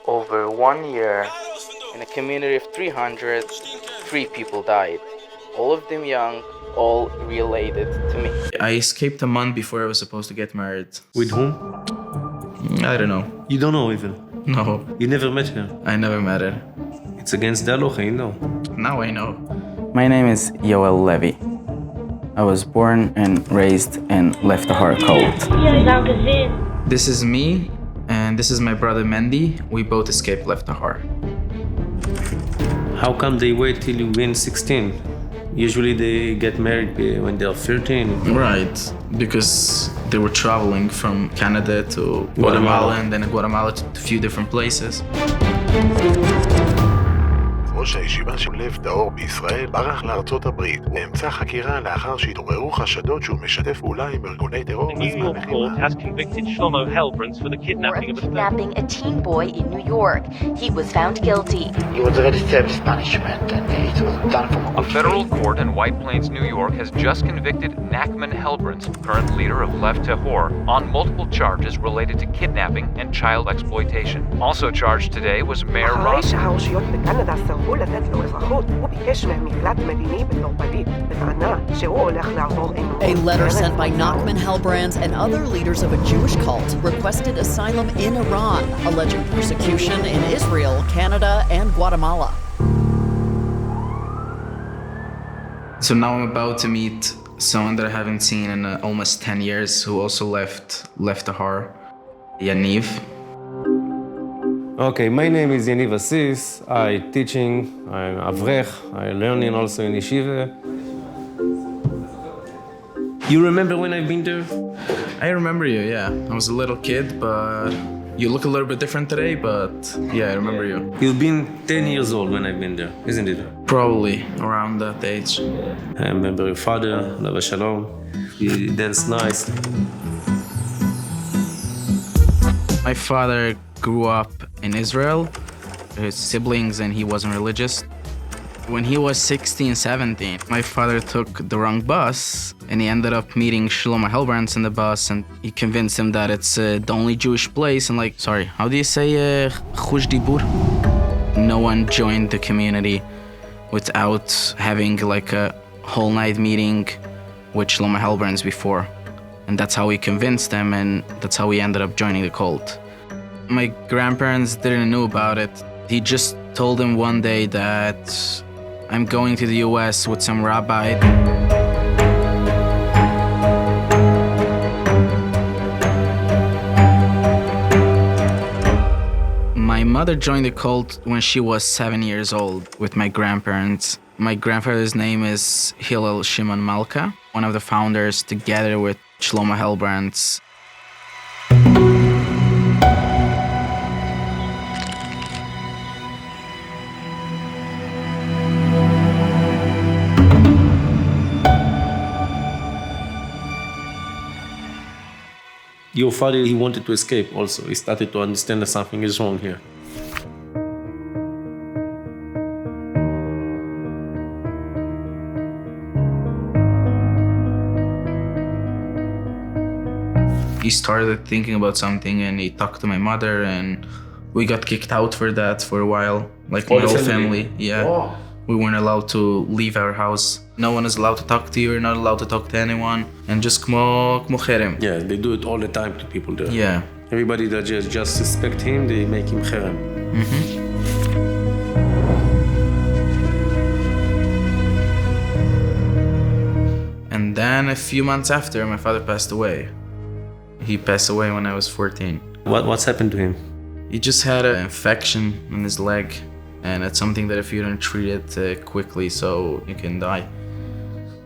Over 1 year, in a community of 300, 3 people died. All of them young, all related to me. I escaped a month before I was supposed to get married. With whom? I don't know. You don't know even. No, You never met her. I never met her. It's against the halacha, you know. Now I know. My name is Yoel Levy. I was born and raised in Lev Tahor cult. This is me, and this is my brother Mendy. We both escaped Lev Tahor. How come they wait till you win 16? Usually they get married when they're 13. Right, because they were traveling from Canada to Guatemala and then Guatemala to a few different places. ראש הישיבה של לב טהור בישראל ברח לארצות הברית באמצע חקירה לאחר שהתעוררו חשדות שהוא משתף פעולה עם ארגוני טרור The New York court has convicted Shlomo Helbrans for the kidnapping of a teen boy in New York. He was found guilty. He was ready to serve his punishment and it was done from a good federal faith. court in White Plains, New York has just convicted Nachman Helbrans, current leader of Lev Tahor, on multiple charges related to kidnapping and child exploitation. Also charged today was Mayor אחרי Ross. שהרשויות בקנדה סירבו לתת לו אזרחות, הוא ביקש מהם מקלט מדיני בנורמנדי, בטענה שהוא הולך לעבור עימות. A letter sent by Nachman Helbrans and other leaders of a Jewish cult requested asylum in Iran, alleging persecution in Israel, Canada, and Guatemala. So now I'm about to meet someone that I haven't seen in almost 10 years who also left Tahor, Yaniv. Okay, my name is Yaniv Assis. I teaching, I'm avrech, I learning also in yeshiva. You remember when I've been there? I remember you, yeah. I was a little kid, but you look a little bit different today, but yeah, I remember you. You've been 10 years old when I've been there, isn't it? Probably around that age. I remember your father, Lava Shalom. He danced nice. My father grew up in Israel, his siblings, and he wasn't religious. When he was 16, 17, my father took the wrong bus, and he ended up meeting Shlomo Helbrans in the bus, and he convinced him that it's the only Jewish place, and how do you say chush dibur? No one joined the community without having a whole night meeting with Shlomo Helbrans before. And that's how he convinced them, and that's how he ended up joining the cult. My grandparents didn't know about it. He just told them one day that I'm going to the US with some rabbi. My mother joined the cult when she was 7 years old with my grandparents. My grandfather's name is Hillel Shimon Malka, one of the founders, together with Shlomo Helbrans. Your father, he wanted to escape also. He started to understand that something is wrong here. He started thinking about something and he talked to my mother and we got kicked out for that for a while. Like my whole family. Yeah. Oh. We weren't allowed to leave our house. No one is allowed to talk to you, you're not allowed to talk to anyone. And just kmo cherem. Yeah, they do it all the time to people there. Yeah. Everybody that just suspect him, they make him cherem. And then a few months after, my father passed away. He passed away when I was 14. What's happened to him? He just had an infection in his leg. And it's something that if you don't treat it quickly, so you can die.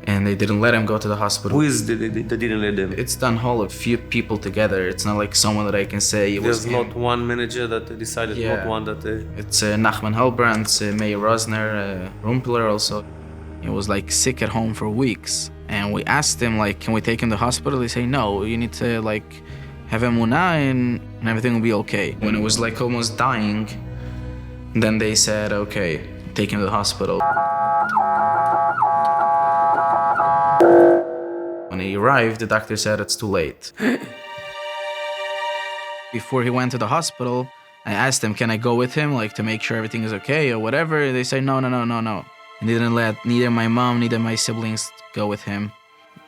And they didn't let him go to the hospital. Who is they didn't let them? It's done whole a few people together. It's not like someone that I can say it was There's not one manager that decided, not one that... It's Nachman Helbrans, Mayor Rosner, Rumpler also. He was sick at home for weeks. And we asked him, can we take him to the hospital? They say, no, you need to have emunah and everything will be okay. When it was almost dying, then they said, okay, take him to the hospital. When he arrived, the doctor said it's too late. Before he went to the hospital, I asked them, can I go with him, like to make sure everything is okay or whatever? They say, no. And they didn't let neither my mom, neither my siblings go with him.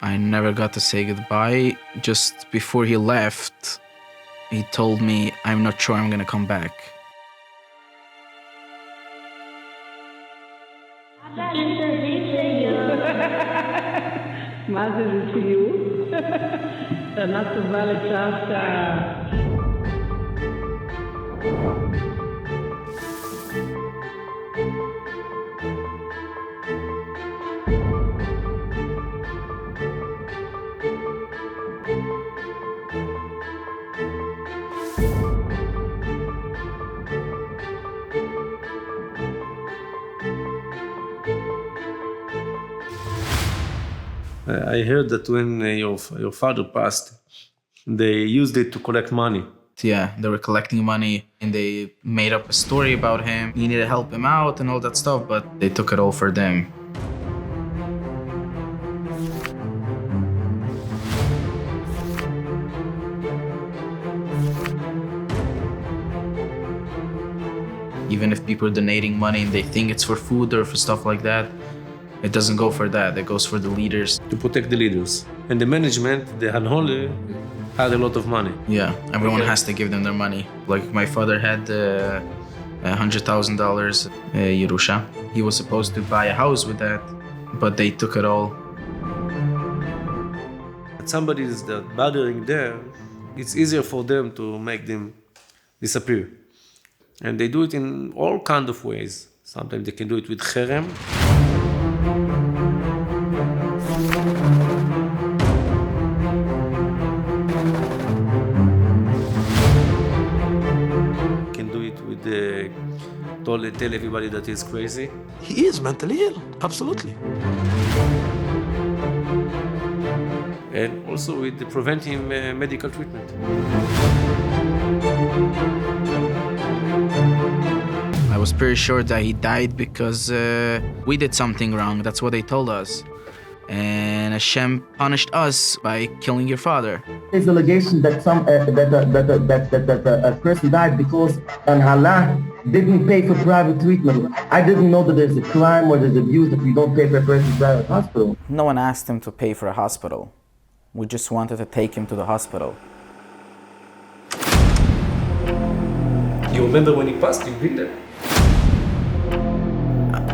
I never got to say goodbye. Just before he left, he told me, I'm not sure I'm gonna come back. מה זה רווחיות? שנה טובה לסבתא. I heard that when your father passed, they used it to collect money. Yeah, they were collecting money and they made up a story about him. You need to help him out and all that stuff, but they took it all for them. Even if people are donating money and they think it's for food or for stuff like that, it doesn't go for that. It goes for the leaders. To protect the leaders. And the management, the Hanhole, had a lot of money. Yeah, everyone has to give them their money. Like my father had $100,000 Yerusha. He was supposed to buy a house with that, but they took it all. If somebody is bothering them, it's easier for them to make them disappear. And they do it in all kinds of ways. Sometimes they can do it with cherem. Can do it with tell everybody that he's crazy. He is mentally ill, absolutely. And also with preventing medical treatment. I was pretty sure that he died because we did something wrong. That's what they told us. And Hashem punished us by killing your father. There's allegation that a person died because Allah didn't pay for private treatment. I didn't know that there's a crime or there's abuse if you don't pay for a person's private hospital. No one asked him to pay for a hospital. We just wanted to take him to the hospital. You remember when he passed? You've been there.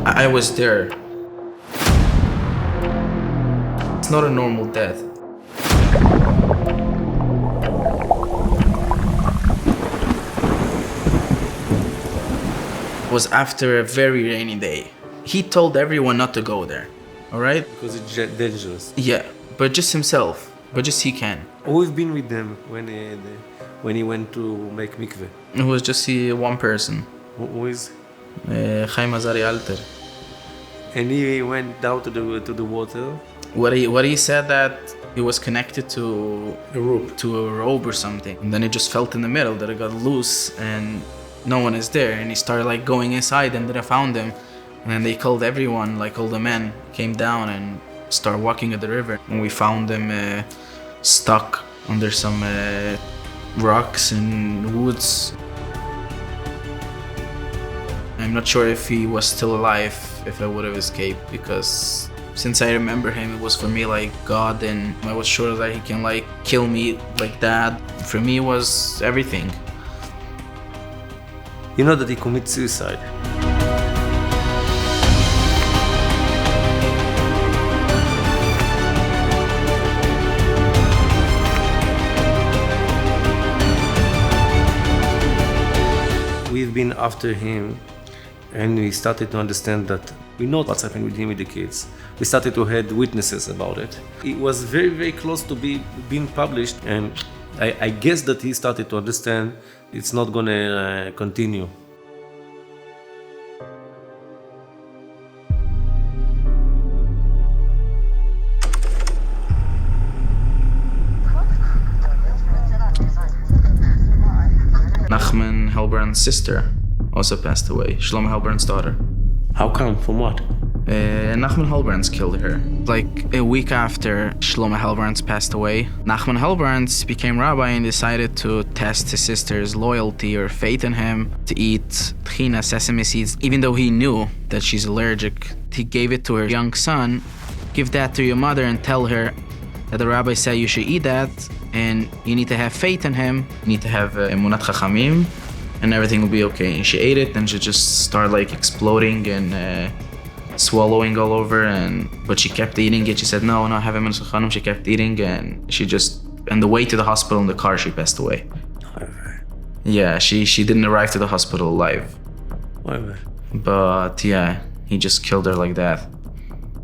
I was there. It's not a normal death. It was after a very rainy day. He told everyone not to go there, all right? Because it's dangerous. Yeah, but just himself, but just he can. We've been with them when he went to make mikveh. It was just one person. Who is? Chaim Azari Alter. And he went down to the water. What he said that he was connected to a rope or something, and then it just felt in the middle that it got loose and no one is there, and he started like going inside, and then I found him, and then they called everyone, like all the men came down and started walking at the river, and we found him stuck under some rocks and woods. I'm not sure if he was still alive, if I would have escaped, because since I remember him, it was for me like God, and I was sure that he can like kill me like that. For me, it was everything. You know that he committed suicide. We've been after him. And we started to understand that we know what's happened with him with the kids. We started to have witnesses about it. It was very, very close to being published, and I guess that he started to understand it's not going to continue. Nachman Helbrand's sister also passed away, Shlomo Helbrand's daughter. How come? From what? Nachman Helbrands killed her. Like a week after Shlomo Helbrands passed away, Nachman Helbrands became rabbi and decided to test his sister's loyalty or faith in him to eat tchina, sesame seeds. Even though he knew that she's allergic, he gave it to her young son. Give that to your mother and tell her that the rabbi said you should eat that and you need to have faith in him. You need to have emunat chachamim and everything will be okay. And she ate it and she just started like exploding and swallowing all over, but she kept eating it. She said, no, have emunat chachamim. She kept eating and she just, on the way to the hospital in the car, she passed away. Yeah, she didn't arrive to the hospital alive. But yeah, he just killed her like that.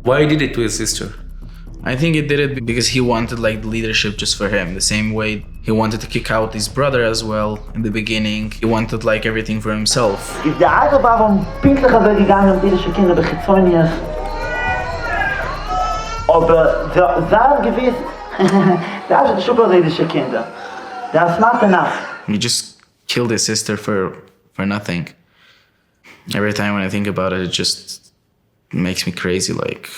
Why did it to his sister? I think he did it because he wanted like leadership just for him. The same way he wanted to kick out his brother as well in the beginning. He wanted like everything for himself. Ist der Eiger war vom pinklicher Weg gegangen jüdische Kinder bei Chitzonias. Aber sehr gewiss, da ist super jüdische Kinder. That's not enough. He just killed his sister for nothing. Every time when I think about it, it just makes me crazy, like.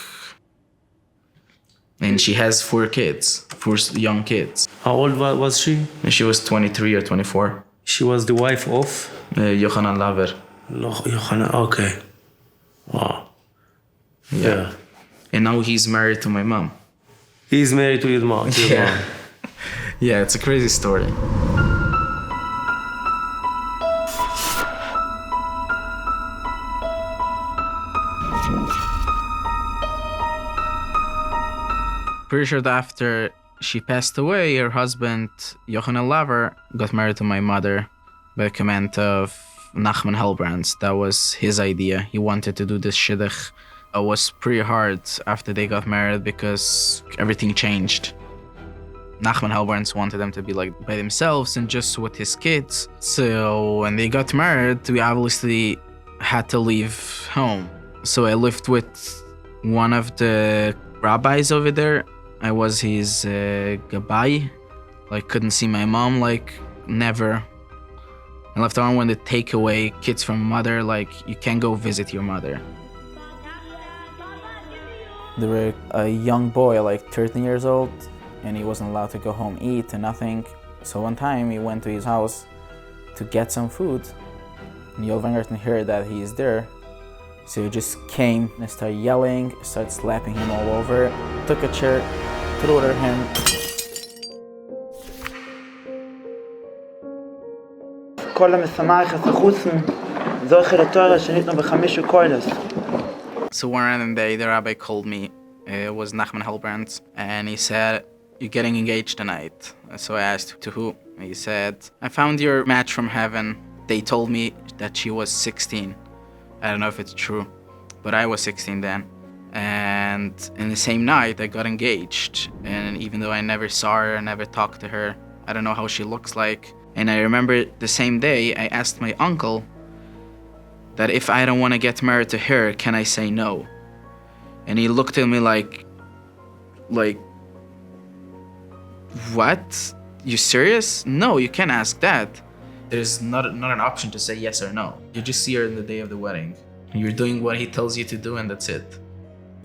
And she has 4 kids, 4 young kids. How old was she? She was 23 or 24. She was the wife of? Yochanan Laver. Yochanan, okay. Wow. Yeah. And now he's married to my mom. He's married to your mom? Yeah. Yeah, it's a crazy story. Pretty sure that after she passed away, her husband, Yochanan Laver, got married to my mother by command of Nachman Helbrands. That was his idea. He wanted to do this shidduch. It was pretty hard after they got married because everything changed. Nachman Helbrands wanted them to be like by themselves and just with his kids. So when they got married, we obviously had to leave home. So I lived with one of the rabbis over there. I was his gabbai. Like, couldn't see my mom, like, never. And Lev Tahor, when they take away kids from mother, like, you can't go visit your mother. There were a young boy, like 13 years old, and he wasn't allowed to go home eat and nothing. So one time he went to his house to get some food, and Yoel heard that he is there. So he just came and started yelling, started slapping him all over, took a chair, threw it at him. So one random day, the rabbi called me. It was Nachman Helbrands, and he said, "You're getting engaged tonight." So I asked, "To who?" He said, "I found your match from heaven." They told me that she was 16. I don't know if it's true, but I was 16 then. And in the same night, I got engaged. And even though I never saw her, I never talked to her, I don't know how she looks like. And I remember the same day, I asked my uncle that if I don't want to get married to her, can I say no? And he looked at me like, what? You serious? No, you can't ask that. There's not an option to say yes or no. You just see her in the day of the wedding. You're doing what he tells you to do and that's it.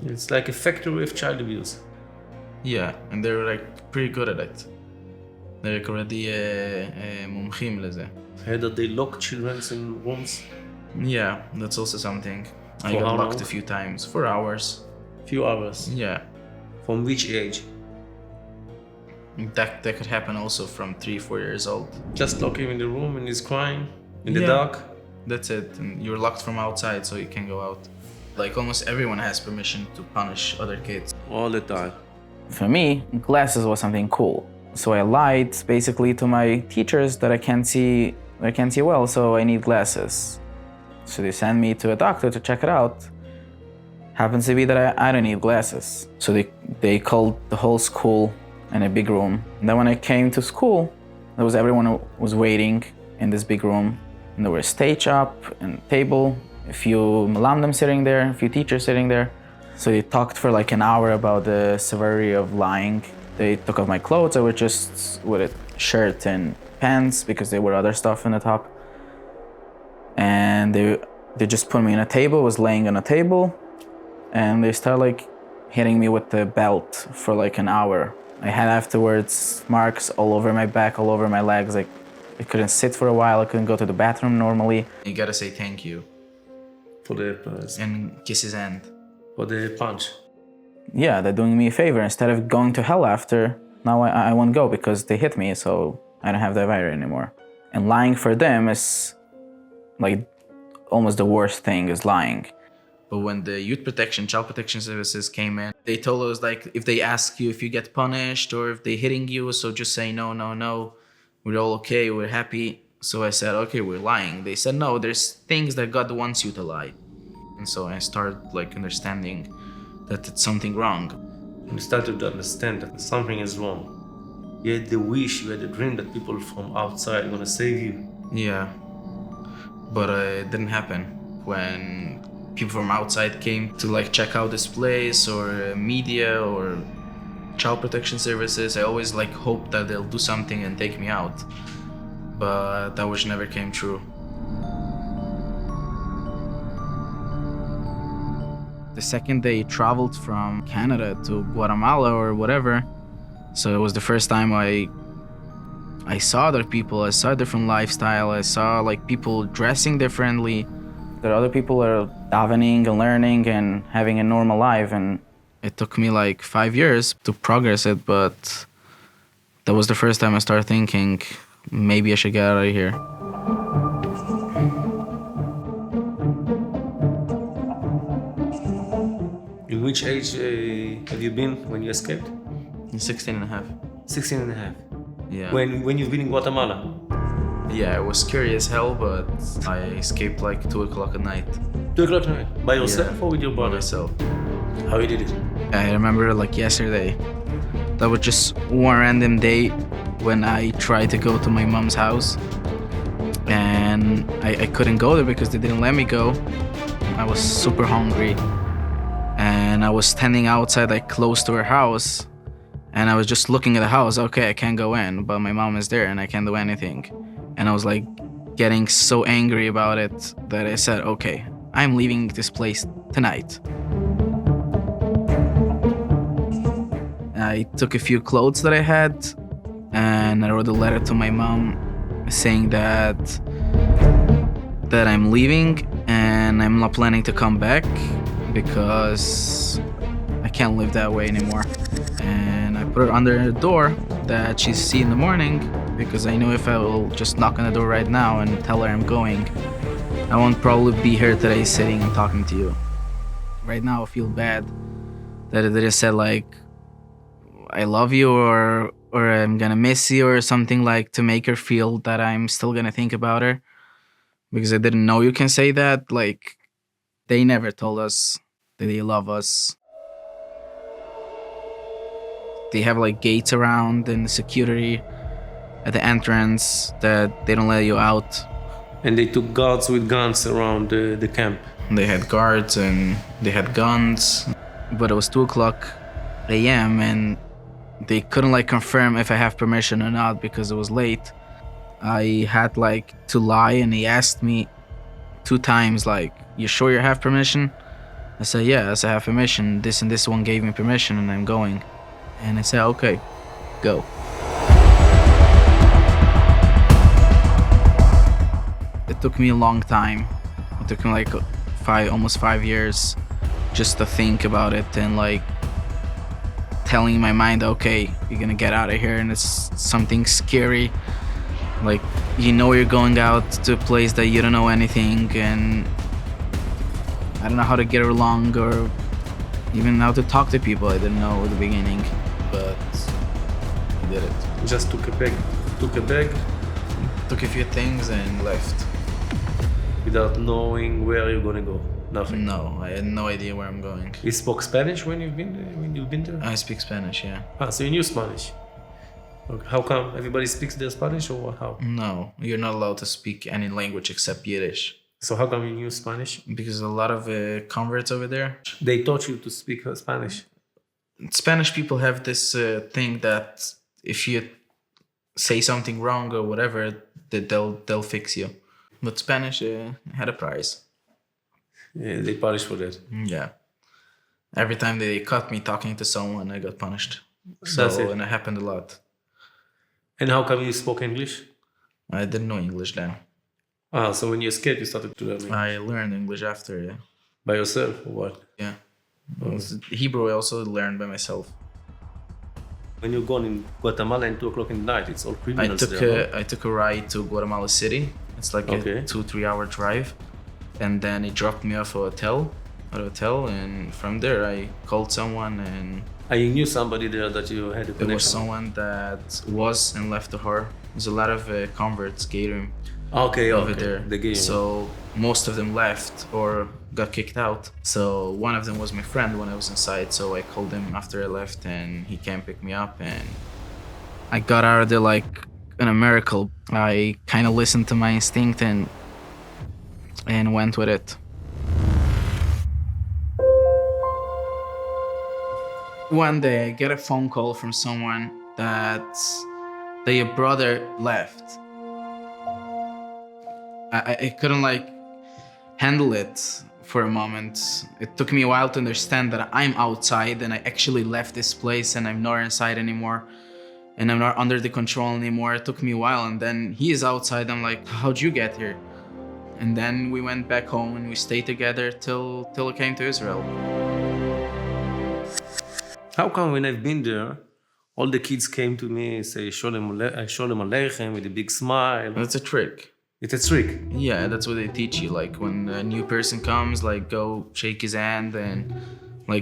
It's like a factory of child abuse. Yeah, and they're like pretty good at it. They're already מומחים לזה. Heard that they lock children in rooms? Yeah, that's also something. I got locked a few times, for hours. Few hours? Yeah. From which age? That could happen also from 3-4 years old. Just lock him in the room and he's crying in the dark? That's it, and you're locked from outside so you can't go out. Like almost everyone has permission to punish other kids. All the time. For me, glasses was something cool. So I lied basically to my teachers that I can't see well, so I need glasses. So they sent me to a doctor to check it out. Happens to be that I don't need glasses. So they called the whole school in a big room. And then when I came to school, there was everyone who was waiting in this big room. And there was a stage up and a table, a few malamdim sitting there, a few teachers sitting there. So they talked for like an hour about the severity of lying. They took off my clothes. I was just with a shirt and pants because there were other stuff in the top. And they just put me on a table, was laying on a table. and they started like hitting me with the belt for like an hour. I had afterwards marks all over my back, all over my legs. Like I couldn't sit for a while. I couldn't go to the bathroom normally. You gotta say thank you For the and kiss his hand. for the punch. Yeah, they're doing me a favor. Instead of going to hell after, now I won't go because they hit me, so I don't have that virus anymore. And lying for them is like almost the worst thing is lying. But when the youth protection, child protection services came in, they told us like if they ask you if you get punished or if they're hitting you, so just say no, no, no. We're all okay, we're happy. So I said, okay, we're lying. They said, no, there's things that God wants you to lie. And so I started like understanding that it's something wrong. And you started to understand that something is wrong. You had the wish, you had the dream that people from outside are gonna save you. Yeah, but it didn't happen. When people from outside came to like check out this place or media or child protection services, I always like hoped that they'll do something and take me out. But that wish never came true. The second they traveled from Canada to Guatemala or whatever, so it was the first time I saw other people, I saw a different lifestyle, I saw like people dressing differently. That other people are davening and learning and having a normal life, and it took me like 5 years to progress it, but that was the first time I started thinking, maybe I should get out of here. In which age have you been when you escaped? 16 and a half. 16 and a half. Yeah. When you've been in Guatemala? Yeah, it was scary as hell, but I escaped like 2 o'clock at night. 2 o'clock at night? By yourself or with your By brother? myself. How you did it? I remember like yesterday. That was just one random day when I tried to go to my mom's house. And I couldn't go there because they didn't let me go. I was super hungry. And I was standing outside like close to her house. And I was just looking at the house. Okay, I can't go in, but my mom is there and I can't do anything. And I was like getting so angry about it that I said, okay, I'm leaving this place tonight. I took a few clothes that I had and I wrote a letter to my mom saying that I'm leaving and I'm not planning to come back because I can't live that way anymore. And I put her under the door that she'd see in the morning because I knew if I will just knock on the door right now and tell her I'm going, I won't probably be here today sitting and talking to you. Right now I feel bad that they just said like, I love you or I'm gonna miss you or something like to make her feel that I'm still gonna think about her. Because I didn't know you can say that. Like, they never told us that they love us. They have like gates around and security at the entrance that they don't let you out. And they took guards with guns around the camp. They had guards and they had guns. But it was 2 o'clock a.m. and they couldn't like confirm if I have permission or not because it was late. I had like to lie and he asked me 2 times like, you sure you have permission? I said, yes, I have permission. This and this one gave me permission and I'm going. And I said, okay, go. It took me a long time. It took me like almost 5 years just to think about it and like telling my mind, okay, you're gonna get out of here and it's something scary. Like, you know you're going out to a place that you don't know anything and I don't know how to get along or even how to talk to people. I didn't know at the beginning, but I did it. Just took a bag, Took a few things and left. Without knowing where you're gonna go? Nothing? No, I had no idea where I'm going. You spoke Spanish when you've been there? I speak Spanish, yeah. So you knew Spanish? Okay. How come? Everybody speaks their Spanish or how? No, you're not allowed to speak any language except Yiddish. So how come you knew Spanish? Because a lot of converts over there. They taught you to speak Spanish? Spanish people have this thing that if you say something wrong or whatever, that they'll fix you. But Spanish had a price. Yeah, they punish for that. Yeah. Every time they caught me talking to someone, I got punished. That's it. And it happened a lot. And how come you spoke English? I didn't know English then. So when you escaped, you started to learn English. I learned English after, yeah. By yourself or what? Yeah. Hebrew I also learned by myself. When you're gone in Guatemala at 2 o'clock in the night, it's all criminals there. I took a ride to Guatemala City. It's like a 2-3 hour drive. And then it dropped me off at a hotel, and from there I called someone, and You knew somebody there that you had a connection? It was someone that was in Lev Tahor. There's a lot of converts, Gatum, over there. So most of them left or got kicked out. So one of them was my friend when I was inside. So I called him after I left, and he came pick me up, and I got out of there like in a miracle. I kind of listened to my instinct and went with it. One day I get a phone call from someone that their brother left. I couldn't handle it for a moment. It took me a while to understand that I'm outside and I actually left this place and I'm not inside anymore and I'm not under the control anymore. It took me a while, and then he is outside. I'm like, how'd you get here? And then we went back home and we stayed together till I came to Israel. How come when I've been there, all the kids came to me and say Sholem Aleichem with a big smile? That's a trick. It's a trick? Yeah, that's what they teach you. Like when a new person comes, go shake his hand and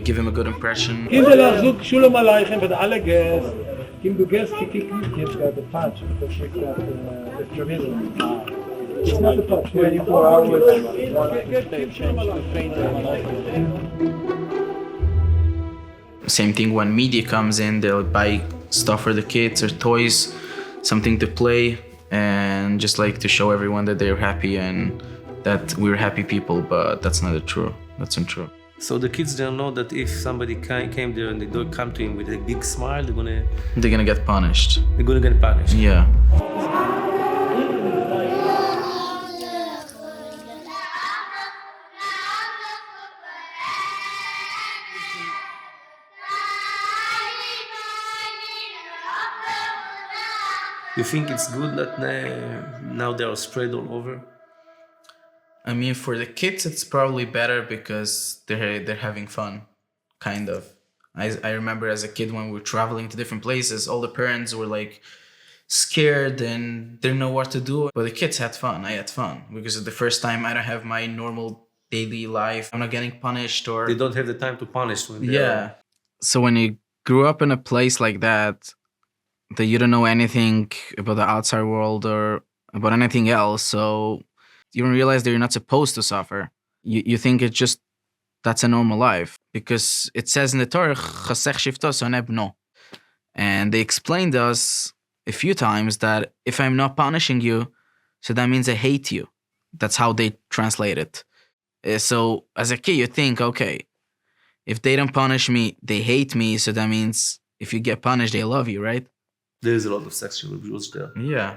give him a good impression. Sholem Aleichem with alle Gäste. Kim du Gäste gekriegt, jetzt got the patch, because we got the tourism. It's not the top 24 hours. Same thing when media comes in, they'll buy stuff for the kids or toys, something to play, and just to show everyone that they're happy and that we're happy people, but that's not true. That's untrue. So the kids don't know that if somebody came there and they don't come to him with a big smile, they're gonna get punished. They're gonna get punished. Yeah. You think it's good that now they are spread all over? I mean, for the kids, it's probably better because they're having fun, kind of. I remember as a kid when we were traveling to different places, all the parents were scared and didn't know what to do. But the kids had fun. I had fun because it's the first time I don't have my normal daily life. I'm not getting punished or... They don't have the time to punish when they are... So when you grew up in a place like that you don't know anything about the outside world or about anything else, so you don't realize that you're not supposed to suffer. You think it's just, that's a normal life. Because it says in the Torah, and they explained to us a few times that if I'm not punishing you, so that means I hate you. That's how they translate it. So as a kid, you think, okay, if they don't punish me, they hate me, so that means if you get punished, they love you, right? There's a lot of sexual abuse there. Yeah.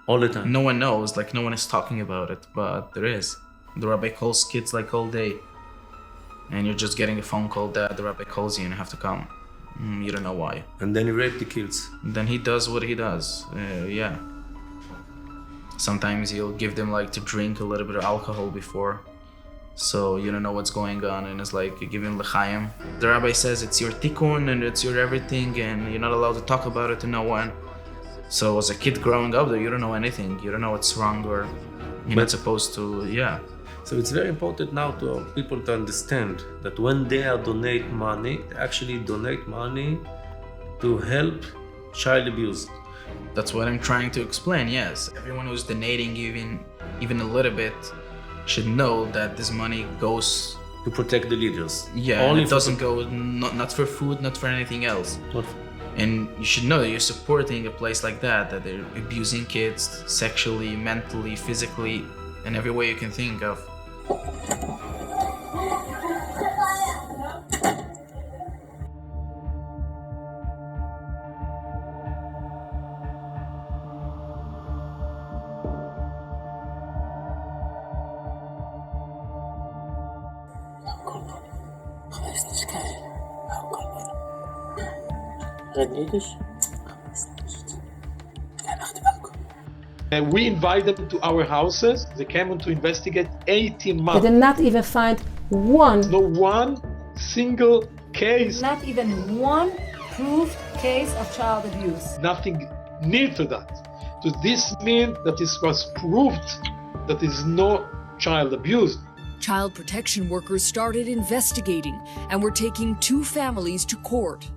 All the time. No one knows, no one is talking about it, but there is. The rabbi calls kids all day. And you're just getting a phone call that the rabbi calls you and you have to come. You don't know why. And then he rapes the kids. Then he does what he does. Yeah. Sometimes he'll give them to drink a little bit of alcohol before. So you don't know what's going on, and it's you give him l'chaim. The rabbi says it's your tikkun and it's your everything, and you're not allowed to talk about it to no one. So as a kid growing up there, you don't know anything. You don't know what's wrong or you're not supposed to, yeah. So it's very important now to people to understand that when they donate money, they actually donate money to help child abuse. That's what I'm trying to explain, yes. Everyone who's donating even a little bit should know that this money goes to protect the leaders. Yeah, only it doesn't go not for food, not for anything else. And you should know that you're supporting a place like that they're abusing kids sexually, mentally, physically, in every way you can think of. We invite them to our houses. They came to investigate 18 They months. did not even find one. No one single case. Not even one proved case of child abuse. Nothing near to that. So this means that it was proved that there is no child abuse. Child protection workers started investigating and were taking two families to court.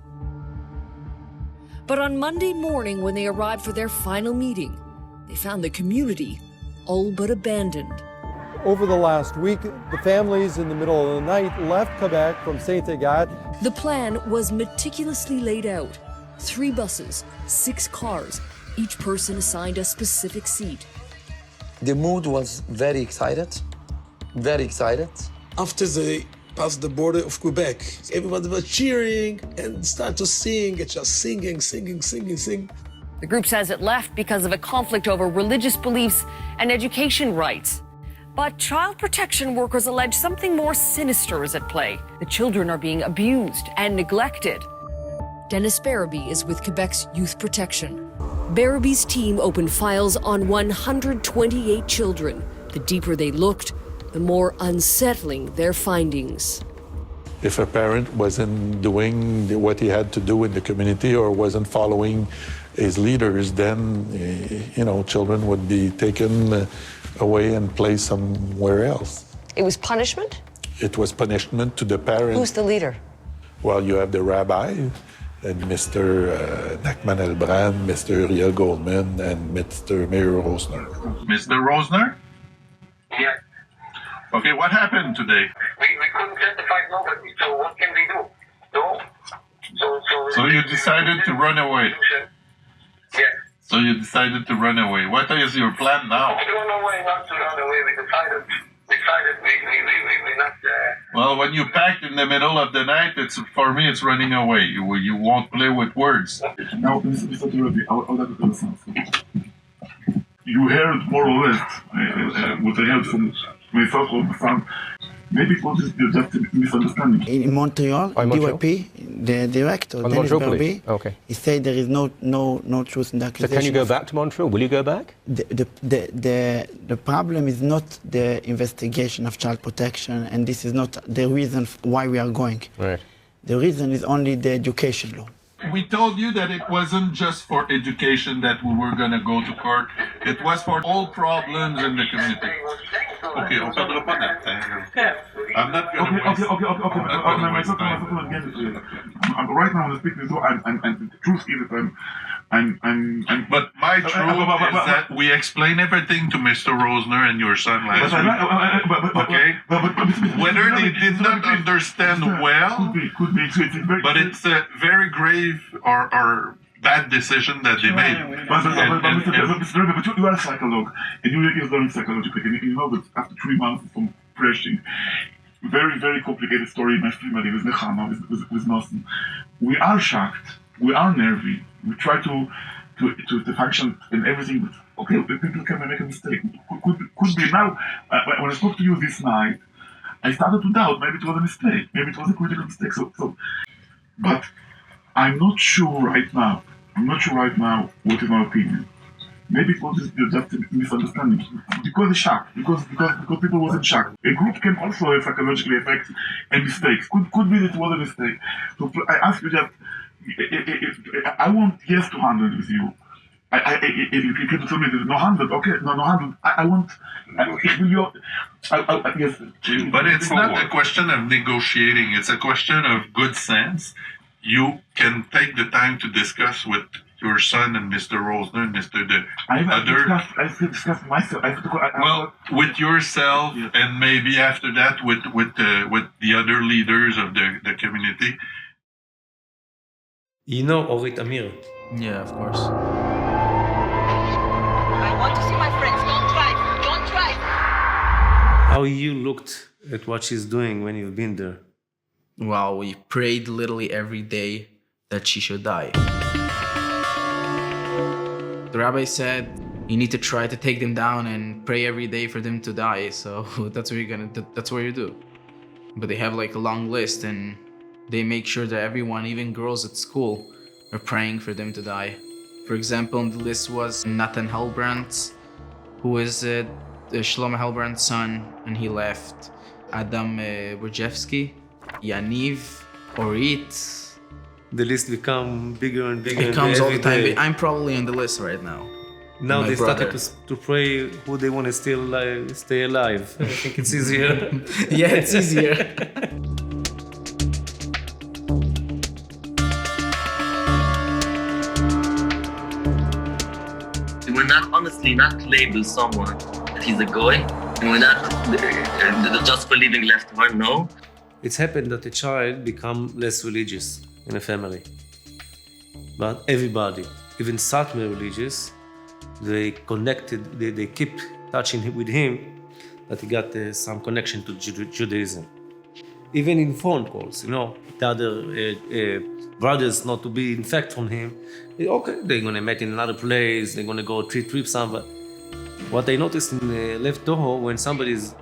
But on Monday morning, when they arrived for their final meeting, they found the community all but abandoned. Over the last week, the families in the middle of the night left Quebec from Saint Agathe. The plan was meticulously laid out. 3 buses, 6 cars, each person assigned a specific seat. The mood was very excited, very excited. After they passed the border of Quebec, everybody was cheering and started to sing, and just singing. The group says it left because of a conflict over religious beliefs and education rights. But child protection workers allege something more sinister is at play. The children are being abused and neglected. Dennis Barabee is with Quebec's Youth Protection. Barabee's team opened files on 128 children. The deeper they looked, the more unsettling their findings. If a parent wasn't doing what he had to do in the community or wasn't following his leaders, then, children would be taken away and placed somewhere else. It was punishment? It was punishment to the parent. Who's the leader? Well, you have the rabbi, and Mr. Nachman Elbrand, Mr. Riel Goldman, and Mr. Mayor Rosner. Mr. Rosner? Yeah. Okay, what happened today? We couldn't identify nobody, so what can we do? So you decided to run away? Yeah. So you decided to run away. What is your plan now? We don't know why not to run away. We decided we're not... Well, when you packed in the middle of the night, for me, it's running away. You won't play with words. Now, Mr. Levy, how that understand? You heard more or less what I heard from myself or my son. Maybe it was just a misunderstanding. In Montreal, DYP, the director, Dennis Barabee, he said there is no truth in the accusation. So can you go back to Montreal? Will you go back? The problem is not the investigation of child protection, and this is not the reason why we are going. Right. The reason is only the education law. We told you that it wasn't just for education that we were going to go to court. It was for all problems in the community. Okay, on perdra pas notre temps. I'm not going to waste. Okay. Right now, I'm speaking to you, and the truth is that But my truth is that we explained everything to Mr. Rosner and your son last week. Okay? Whether they did not understand well, but it's a very grave or bad decision that they made. But you are a psychologist, and you are learning psychologically, and you know that after 3 months from pressing, very, very complicated story in my family with Nechama, with Nosson. We are shocked, we are nervy, we try to function and everything, but okay, people can make a mistake. Could be now, when I spoke to you this night, I started to doubt, maybe it was a mistake, maybe it was a critical mistake, but I'm not sure right now what is my opinion. Maybe it was just a misunderstanding. Because of shock, because people was in shock. A group can also psychologically affect a mistake. Could be that it was a mistake. So I ask you just, I want yes to 100 with you. If you can tell me there's no 100, okay, no 100. I want, yes. But it's not a question of negotiating. It's a question of good sense. You can take the time to discuss with your son and Mr. Rosner and I've discussed myself. With yourself, and maybe after that with the other leaders of the community. You know Orit Amir? Yeah, of course. I want to see my friends. Don't drive. How you looked at what she's doing when you've been there? Well, we prayed literally every day that she should die. The rabbi said, you need to try to take them down and pray every day for them to die. So that's what you do. But they have like a long list, and They make sure that everyone, even girls at school, are praying for them to die. For example, on the list was Nathan Hellbrand, who is Shlomo Hellbrand's son, and he left. Adam Borjevsky, Yaniv, Orit. The list become bigger and bigger. It comes all the time. I'm probably on the list right now. Now they started to pray who they want to still stay alive. I think it's easier. Yeah, it's easier. We're not honestly not label someone that he's a goy, and we're not just for leaving Lev Tahor. No. It's happened that a child become less religious in a family, but everybody, even Satmar religious, they connected. They keep touching with him, that he got some connection to Judaism. Even in phone calls, the other brothers not to be infected from him. Okay, they're gonna meet in another place. They're gonna go trip somewhere. What I noticed in Lev Tahor, when somebody is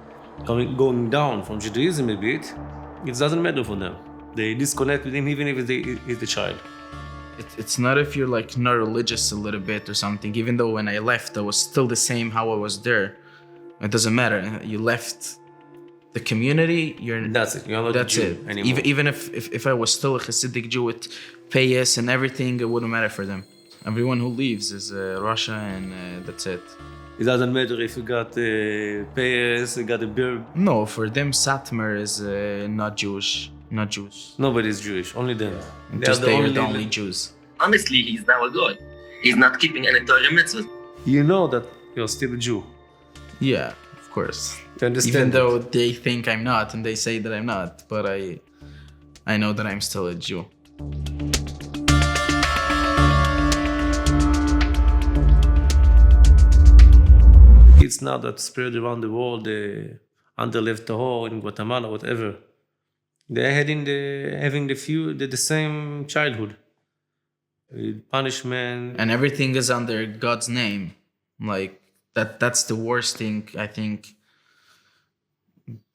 going down from Judaism a bit, it doesn't matter for them. They disconnect with him even if he's the child. It's not if you're like not religious a little bit or something. Even though when I left, I was still the same how I was there. It doesn't matter. You left the community. That's it. You're not a Jew anymore. Even if I was still a Chassidic Jew with payas and everything, it wouldn't matter for them. Everyone who leaves is Russia, and that's it. It doesn't matter if you got payas, you got a beard. No, for them, Satmar is not Jewish. Not Jews. Nobody's Jewish, only them. Just they are the only Jews. Honestly, he's now a goy. He's not keeping any Torah mitzvahs. You know that you're still a Jew. Yeah, of course. To understand even though they think I'm not, and they say that I'm not, but I know that I'm still a Jew. Kids now that spread around the world, under Lev Tahor in Guatemala, whatever, they're having the same childhood, punishment, and everything is under God's name. Like that's the worst thing, I think,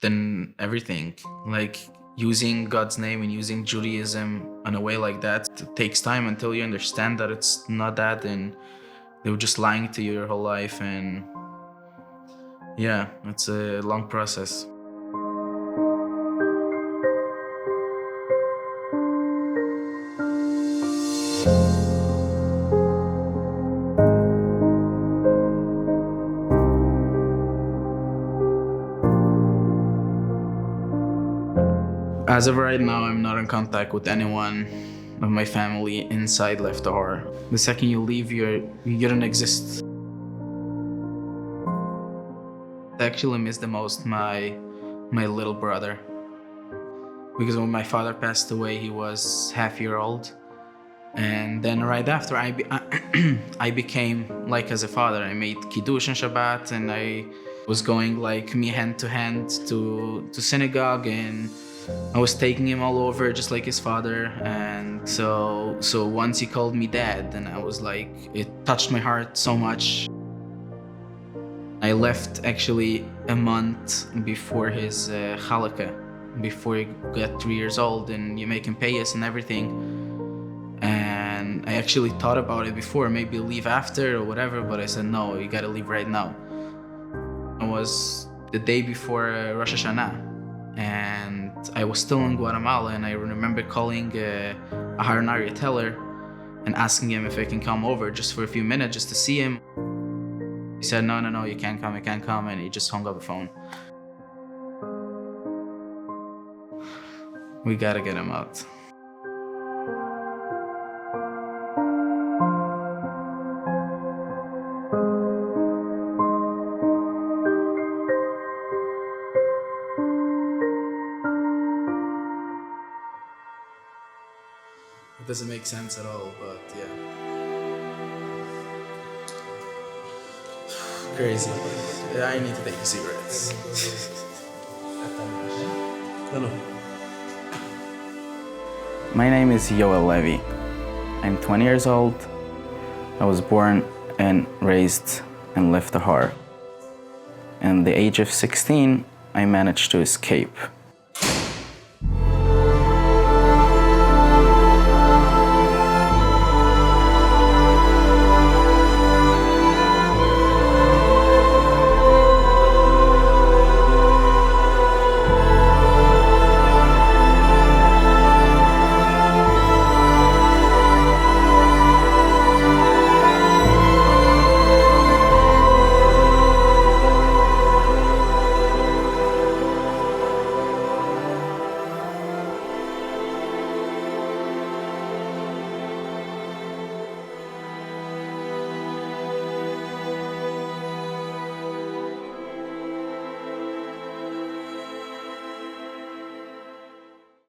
than everything. Like using God's name and using Judaism in a way like that, it takes time until you understand that it's not that, and they were just lying to you your whole life, and yeah, it's a long process. As of right now, I'm not in contact with anyone of my family inside Lev Tahor. The second you leave, you don't exist. I actually miss the most my little brother, because when my father passed away, he was half-year-old, and then right after I became like as a father. I made kiddush on Shabbat, and I was going like me hand to hand to synagogue, and I was taking him all over just like his father. And so once he called me dad, and I was like, it touched my heart so much. I left actually a month before his Chalakah, before he got 3 years old, and you make him pay us and everything. And I actually thought about it before, maybe leave after or whatever, but I said, no, you gotta leave right now. It was the day before Rosh Hashanah, and I was still in Guatemala, and I remember calling a Haranari teller and asking him if I can come over just for a few minutes just to see him. He said, no, you can't come, and he just hung up the phone. We gotta get him out. It doesn't make sense at all, but yeah. Crazy. Yeah, I need to take cigarettes. Hello. My name is Yoel Levy. I'm 20 years old. I was born and raised in Lev Tahor. At the age of 16, I managed to escape